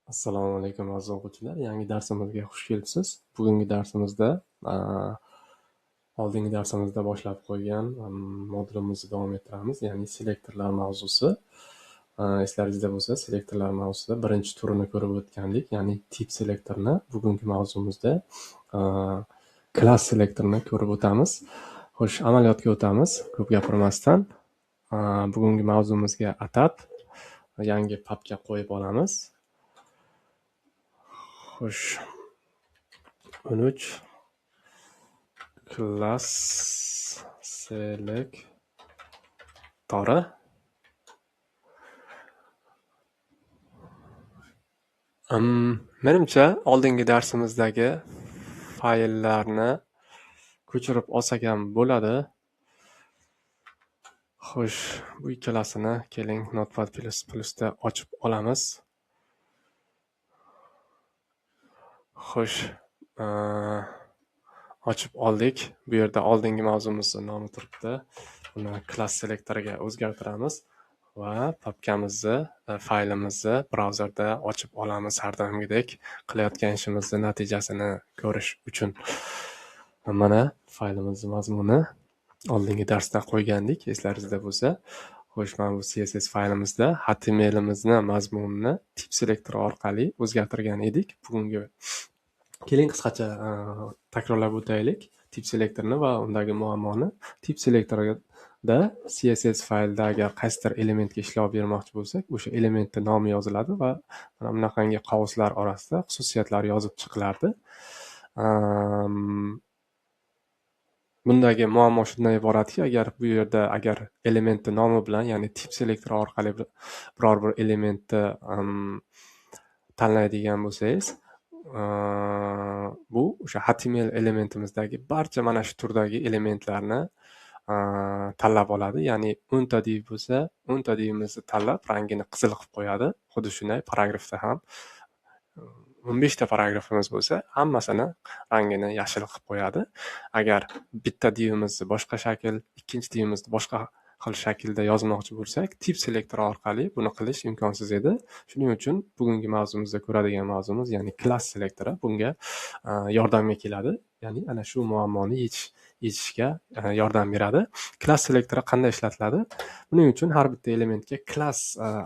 Assalomu alaykum aziz o'quvchilar. Yangi darsimizga xush kelibsiz. Bugungi darsimizda oldingi darsimizda boshlab qo'ygan modulimizni davom ettiramiz, ya'ni selektorlar mavzusi. Eslaringizda bo'lsa, selektorlar mavzusida birinchi turini ko'rib o'tgandik, ya'ni tip selektorni. Bugungi mavzumizda klass selektorni ko'rib o'tamiz. Xo'sh, amaliyotga o'tamiz. Ko'p gapirmasdan bugungi mavzumizga atab yangi papka qo'yib olamiz. Xo'sh, 13 klass selektori. Menimcha oldingi darsimizdagi fayllarni ko'chirib olsak ham bo'ladi. Xo'sh, bu ikkalasini keling Notepad++ da ochib olamiz. Xo'sh, ochib oldik. Bu yerda oldingi mavzumizning nomi turibdi. Buni klass selektoriga o'zgartiramiz va papkamizni, faylimizni brauzerda ochib olamiz har doimgidek qilayotgan ishimizning natijasini ko'rish uchun. Mana faylimizning mazmuni oldingi darsda qo'ygandik, eslaringizda bo'lsa. Xo'sh, mana bu CSS faylimizda HTMLimizni mazmunini tip selektori orqali o'zgartirgan edik. Bugungi keling qisqacha takrorlab o'taylik tip selektorni va undagi muammoni. Tip selektorida CSS faylda agar qaysidir elementga ishlov bermoqchi bo'lsak, o'sha elementning nomi yoziladi va mana bunaqangi qovuslar orasida xususiyatlar yozib chiqilardi. Bundagi muammo shundan iboratki, agar bu yerda elementning nomi bilan, ya'ni tip selektori orqali biror bir elementni tanlaydigan bo'lsangiz, bu o'sha HTML elementimizdagi barcha mana shu turdagi elementlarni tanlab oladi. Ya'ni 10 ta div bo'lsa, 10 ta divimizni tanlab rangini qizil qilib qo'yadi. Xuddi shunday paragrafda ham 15 ta paragrafimiz bo'lsa, hammasini rangini yashil qilib qo'yadi. Agar bitta divimizni boshqa shakl, ikkinchi divimizni boshqa xil shaklda yozmoqchi bo'lsak, tip selektori orqali buni qilish imkonsiz edi. Shuning uchun bugungi mavzumizda ko'radigan mavzumiz, ya'ni klass selektori bunga yordamga keladi. Ya'ni ana shu muammoni yechishga yordam beradi. Klass selektori qanday ishlatiladi? Buning uchun har bitta elementga klass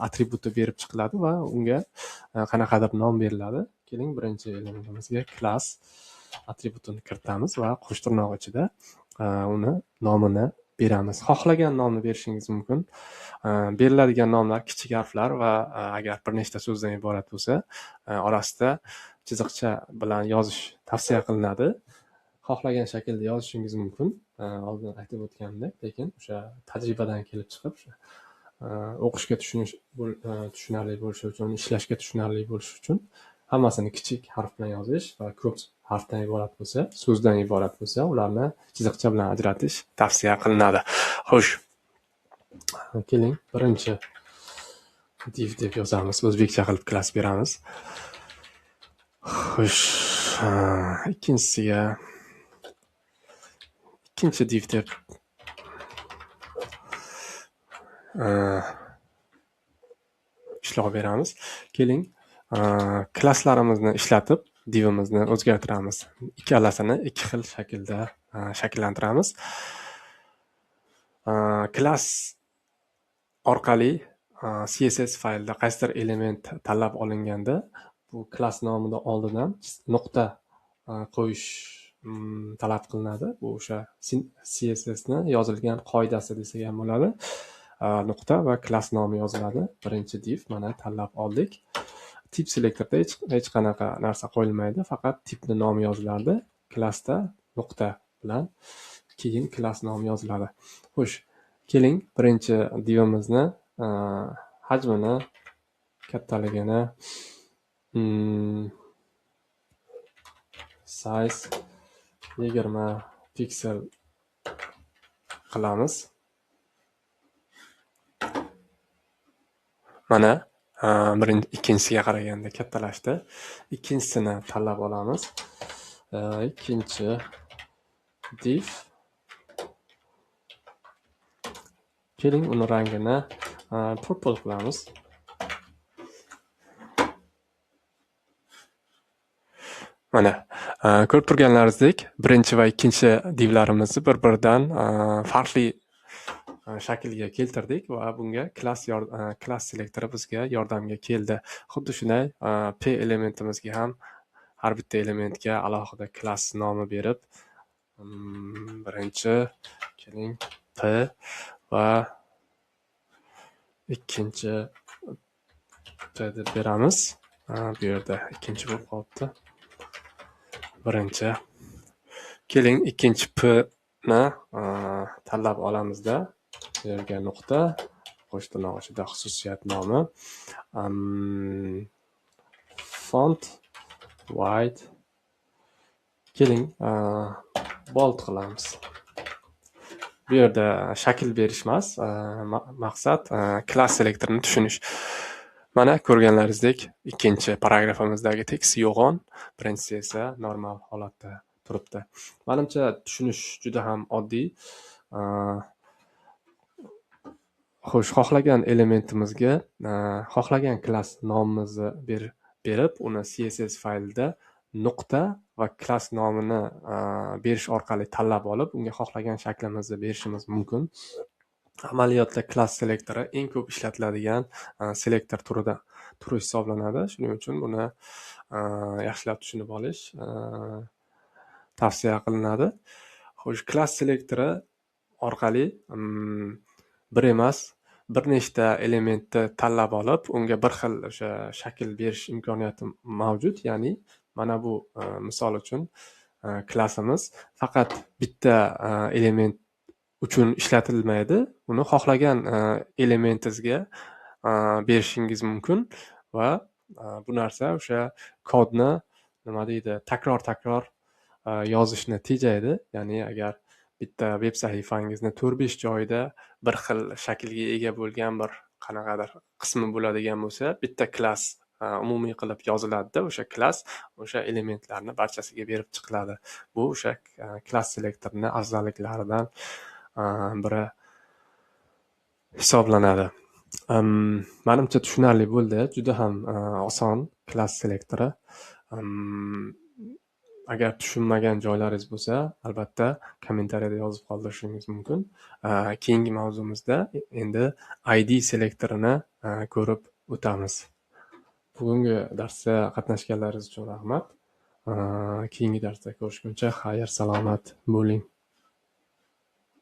atributi berib chiqiladi va unga qanaqadir nom beriladi. Keling, birinchi elementimizga klass atributini kiritamiz va qo'sh tirnoq ichida uni nomini beramiz. Xohlagan nomni berishingiz mumkin. Beriladigan nomlar kichik harflar va agar bir nechta so'zdan iborat bo'lsa, orasida chiziqcha bilan yozish tavsiya qilinadi. Xohlagan shaklda yozishingiz mumkin. Oldin aytib o'tganimdek, lekin o'sha tajribadan kelib chiqib, o'qishga tushunarli bo'lishi uchun, ishlashga tushunarli bo'lishi uchun hammasini kichik harf bilan yozish va ko'p harfdan iborat bo'lsa, so'zdan iborat bo'lsa, ularni chiziqcha bilan ajratish tavsiya qilinadi. Xo'sh, keling, birinchi div deb yozamiz, o'zbekcha qilib klass beramiz. Xo'sh, ikkinchisiga ikkinchi div deb ishlov beramiz. Keling, klasslarimizni ishlatib divimizni o'zgartiramiz. Ikkalasini ikki xil shaklda shakllantiramiz. Klass orqali CSS faylda qaysidir element tanlab olinganda, bu klass nomidan oldindan nuqta qo'yish talab qilinadi. Bu o'sha CSSni yozilgan qoidasi desak ham bo'ladi. Nuqta va klass nomi yoziladi. Birinchi div mana tanlab oldik. Tip selektorda hech qanaqa narsa qo'yilmaydi, faqat tipni nomi yozilardi. Klassda nuqta bilan keyin klass nomi yoziladi. Xo'sh, keling, birinchi divimizni hajmini, kattaligini, size 20 piksel qilamiz. Mana ikkinchisiga qaraganda kattalashdi. Ikkinchisini tanlab olamiz. Ikkinchi div. Keling, uni rangini purple qilamiz. Mana, ko'rib turganlaringizdek, birinchi va ikkinchi divlarimizni bir-biridan farqli shaklga keltirdik va bunga class selektori bizga yordamga keldi. Xuddi shunday P elementimizga ham har bitta elementga alohida class nomi berib, birinchi keling P va ikkinchi P deb beramiz. Bu yerda ikkinchi bo'lib qolibdi. Birinchi. Keling, ikkinchi P ni tanlab olamizda. Bu yerga nuqta, qo'sh tirnoq ichida xususiyat nomi, font white. Keling, bold qilamiz. Bu yerda shakl berish emas, maqsad class selektorini tushunish. Mana ko'rganlaringizdek, ikkinchi paragrafimizdagi tekst yo'g'on, birinchisi esa normal holatda turibdi. Menimcha tushunish juda ham oddiy. Xo'sh, xohlagan elementimizga xohlagan klass nomimizni berib, uni CSS faylida nuqta va klass nomini berish orqali tanlab olib, unga xohlagan shaklimizni berishimiz mumkin. Amaliyotda klass selektori eng ko'p ishlatiladigan selektor turi hisoblanadi. Shuning uchun buni yaxshilab tushunib olish tavsiya qilinadi. Xo'sh, klass selektori orqali bir emas, bir nechta elementni tanlab olib, unga bir xil o'sha shakl berish imkoniyati mavjud. Ya'ni mana bu misol uchun klassimiz faqat bitta element uchun ishlatilmaydi. Uni xohlagan elementingizga berishingiz mumkin va bu narsa o'sha kodni nima deydi, takror yozishni tejaydi. Ya'ni agar bitta veb sahifangizni 4-5 joyida bir xil shaklga ega bo'lgan bir qanaqadir qismi bo'ladigan bo'lsa, bitta klass umumiy qilib yoziladi-da, o'sha klass o'sha elementlarni barchasiga berib chiqiladi. Bu o'sha klass selektorining afzalliklaridan biri hisoblanadi. Menimcha tushunarli bo'ldi. Juda ham oson klass selektori. Agar tushunmagan joylaringiz bo'lsa, albatta kommentariyada yozib qoldirishingiz mumkin. Keyingi mavzumizda endi ID selektorini ko'rib o'tamiz. Bugungi darsda qatnashganlaringiz uchun rahmat. Keyingi darsda ko'rishguncha xayr, salomat bo'ling.